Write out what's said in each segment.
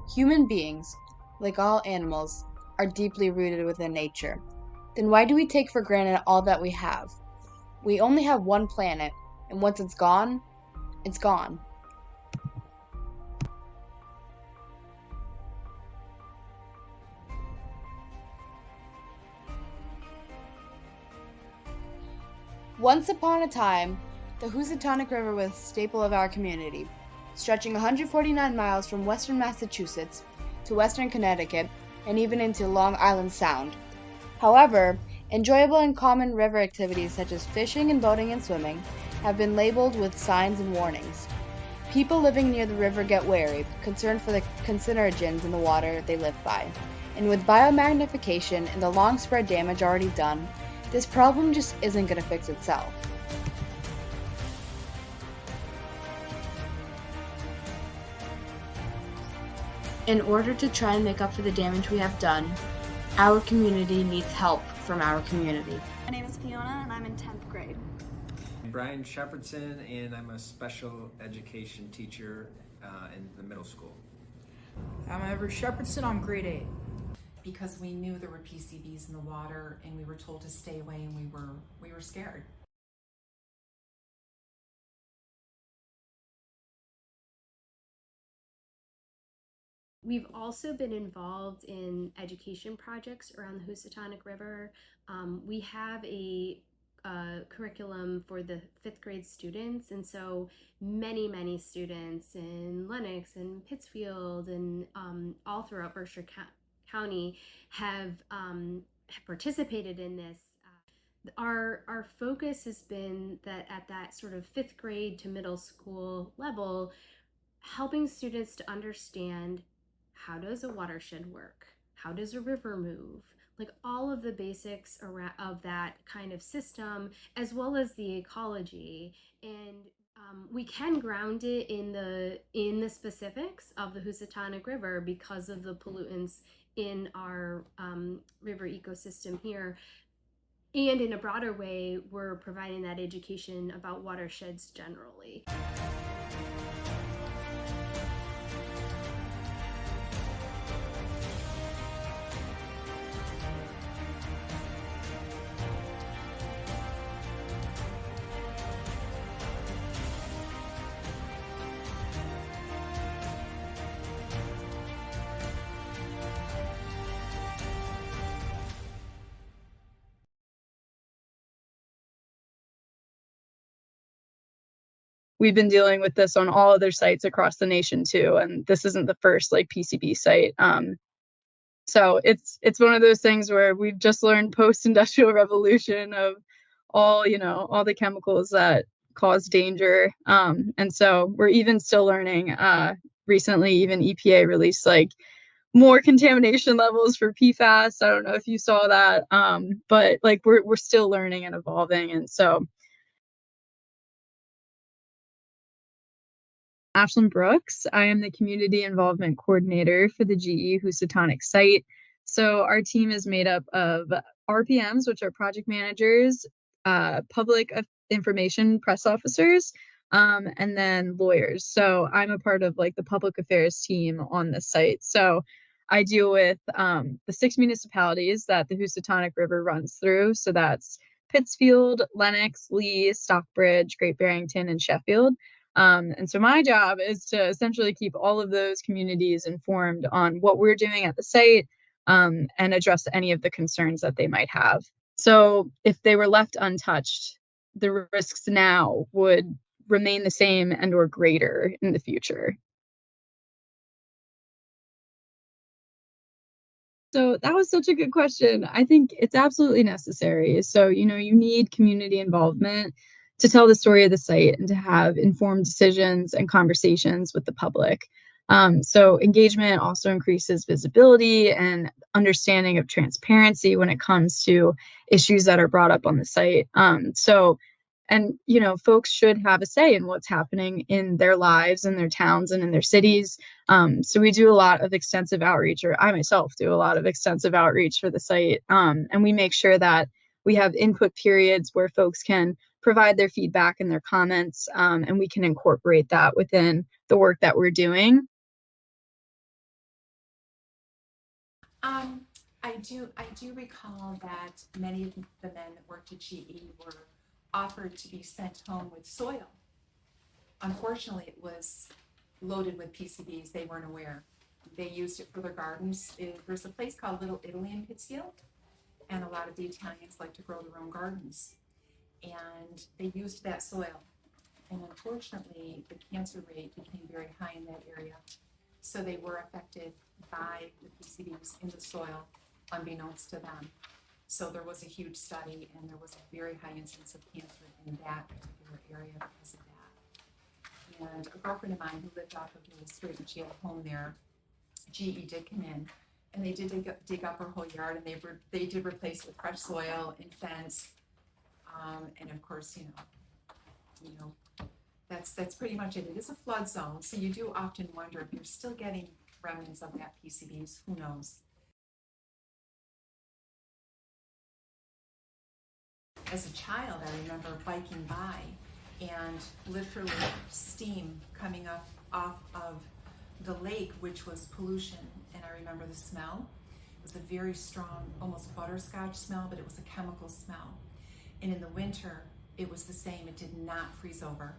Human beings, like all animals, are deeply rooted within nature. Then why do we take for granted all that we have? We only have one planet, and once it's gone, it's gone. Once upon a time, the Housatonic River was a staple of our community, stretching 149 miles from western Massachusetts to western Connecticut and even into Long Island Sound. However, enjoyable and common river activities such as fishing and boating and swimming have been labeled with signs and warnings. People living near the river get wary, concerned for the carcinogens in the water they live by. And with biomagnification and the long spread damage already done, this problem just isn't going to fix itself. In order to try and make up for the damage we have done, our community needs help from our community. My name is Fiona and I'm in 10th grade. I'm Brian Shepherdson and I'm a special education teacher in the middle school. I'm Everett Shepherdson, I'm grade 8. Because we knew there were PCBs in the water and we were told to stay away and we were scared. We've also been involved in education projects around the Housatonic River. We have a curriculum for the 5th grade students, and so many students in Lenox and Pittsfield and all throughout Berkshire County have participated in this. Our focus has been that at that sort of 5th grade to middle school level, helping students to understand, how does a watershed work? How does a river move? Like all of the basics of that kind of system, as well as the ecology. And we can ground it in the specifics of the Housatonic River because of the pollutants in our river ecosystem here. And in a broader way, we're providing that education about watersheds generally. We've been dealing with this on all other sites across the nation too, and this isn't the first like PCB site. So it's one of those things where we've just learned post-industrial revolution of all the chemicals that cause danger, and so we're even still learning. Recently, even EPA released like more contamination levels for PFAS. I don't know if you saw that, but like we're still learning and evolving, and so. Ashlyn Brooks. I am the Community Involvement Coordinator for the GE Housatonic site. So our team is made up of RPMs, which are project managers, public information press officers, and then lawyers. So I'm a part of like the public affairs team on the site. So I deal with the 6 municipalities that the Housatonic River runs through. So that's Pittsfield, Lenox, Lee, Stockbridge, Great Barrington, and Sheffield. And so my job is to essentially keep all of those communities informed on what we're doing at the site, and address any of the concerns that they might have. So if they were left untouched, the risks now would remain the same and or greater in the future. So that was such a good question. I think it's absolutely necessary. So, you need community involvement to tell the story of the site and to have informed decisions and conversations with the public. So engagement also increases visibility and understanding of transparency when it comes to issues that are brought up on the site. And folks should have a say in what's happening in their lives, in their towns, and in their cities. So we do a lot of extensive outreach, or I myself do a lot of extensive outreach for the site. And we make sure that we have input periods where folks can provide their feedback and their comments, and we can incorporate that within the work that we're doing. I do recall that many of the men that worked at GE were offered to be sent home with soil. Unfortunately, it was loaded with PCBs. They weren't aware. They used it for their gardens. There's a place called Little Italy in Pittsfield, and a lot of the Italians like to grow their own gardens. And they used that soil. And unfortunately, the cancer rate became very high in that area. So they were affected by the PCBs in the soil, unbeknownst to them. So there was a huge study, and there was a very high incidence of cancer in that particular area because of that. And a girlfriend of mine who lived off of Mill Street, and she had a home there, GE did come in, and they did dig up her whole yard, and they did replace with fresh soil and fence, and of course, that's pretty much it. It is a flood zone, so you do often wonder if you're still getting remnants of that PCBs. Who knows? As a child, I remember biking by and literally steam coming up off of the lake, which was pollution, and I remember the smell. It was a very strong, almost butterscotch smell, but it was a chemical smell. And in the winter, it was the same. It did not freeze over.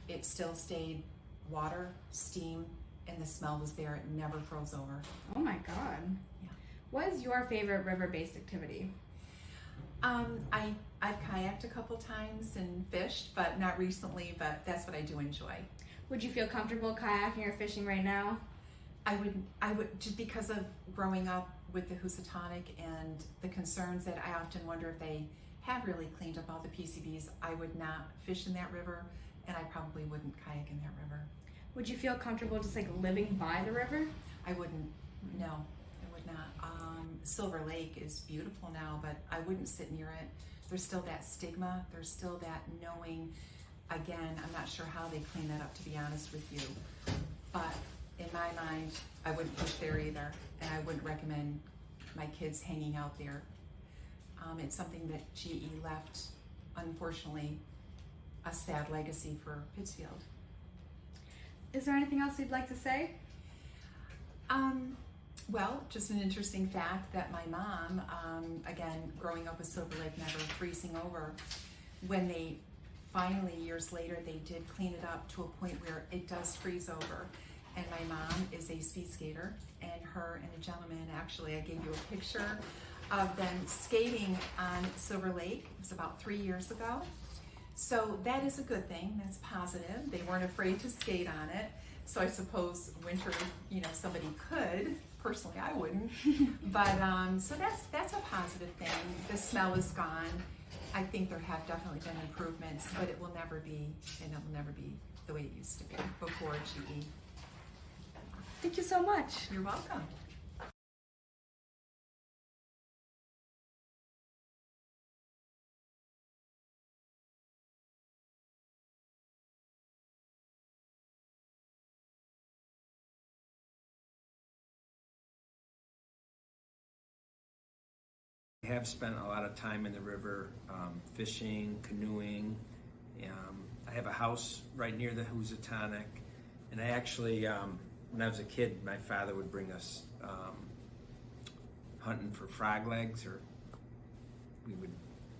It still stayed water, steam, and the smell was there. It never froze over. Oh my God. Yeah. What is your favorite river-based activity? I've kayaked a couple times and fished, but not recently, but that's what I do enjoy. Would you feel comfortable kayaking or fishing right now? I would, just because of growing up with the Housatonic and the concerns that I often wonder if they have really cleaned up all the PCBs, I would not fish in that river, and I probably wouldn't kayak in that river. Would you feel comfortable just like living by the river? I wouldn't, no, I would not. Silver Lake is beautiful now, but I wouldn't sit near it. There's still that stigma, there's still that knowing. Again, I'm not sure how they clean that up, to be honest with you, but in my mind, I wouldn't fish there either, and I wouldn't recommend my kids hanging out there. It's something that GE left, unfortunately, a sad legacy for Pittsfield. Is there anything else you'd like to say? Well, just an interesting fact that my mom, again, growing up with Silver Lake never freezing over, when they finally, years later, they did clean it up to a point where it does freeze over. And my mom is a speed skater, and her and a gentleman, actually, I gave you a picture of them skating on Silver Lake. It was about 3 years ago. So that is a good thing, that's positive. They weren't afraid to skate on it. So I suppose winter, somebody could. Personally, I wouldn't. But so that's a positive thing. The smell is gone. I think there have definitely been improvements, but it will never be the way it used to be before GE. Thank you so much. You're welcome. I have spent a lot of time in the river, fishing, canoeing. I have a house right near the Housatonic, and I actually, when I was a kid, my father would bring us hunting for frog legs, or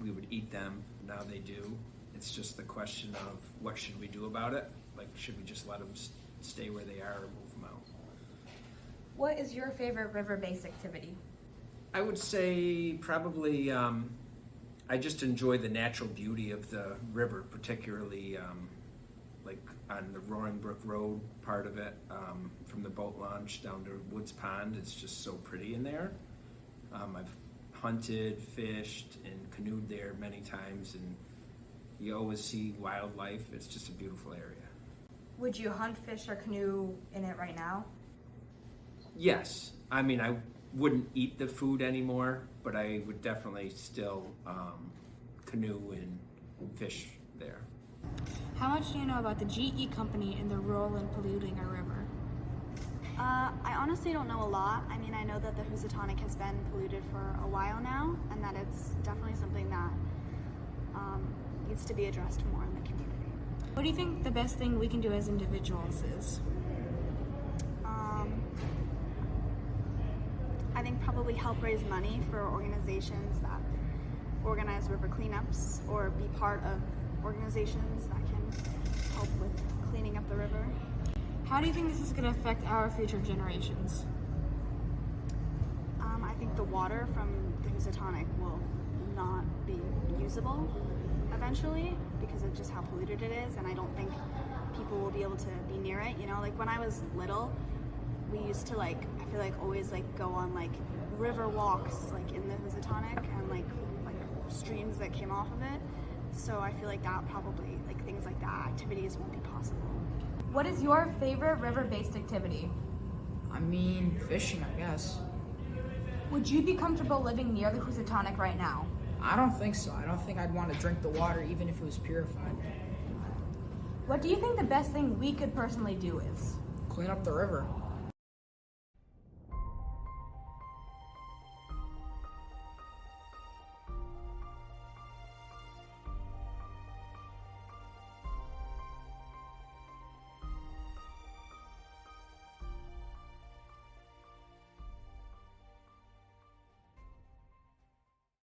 we would eat them. Now they do. It's just the question of what should we do about it? Like, should we just let them stay where they are or move them out? What is your favorite river-based activity? I would say probably I just enjoy the natural beauty of the river, particularly like on the Roaring Brook Road part of it, from the boat launch down to Woods Pond. It's just so pretty in there. I've hunted, fished, and canoed there many times, and you always see wildlife. It's just a beautiful area. Would you hunt, fish, or canoe in it right now? Yes. I mean, I wouldn't eat the food anymore, but I would definitely still canoe and fish there. How much do you know about the GE company and their role in polluting our river? I honestly don't know a lot. I mean, I know that the Housatonic has been polluted for a while now, and that it's definitely something that needs to be addressed more in the community. What do you think the best thing we can do as individuals is? I think probably probably help raise money for organizations that organize river cleanups or be part of organizations that can help with cleaning up the river. How do you think this is going to affect our future generations? I think the water from the Housatonic will not be usable eventually because of just how polluted it is, and I don't think people will be able to be near it. You know, like when I was little, we used to I feel like always go on river walks in the Housatonic and like streams that came off of it. So I feel like that probably things like that, activities won't be possible. What is your favorite river-based activity? I mean, fishing, I guess. Would you be comfortable living near the Housatonic right now? I don't think so. I don't think I'd want to drink the water even if it was purified. What do you think the best thing we could personally do is? Clean up the river.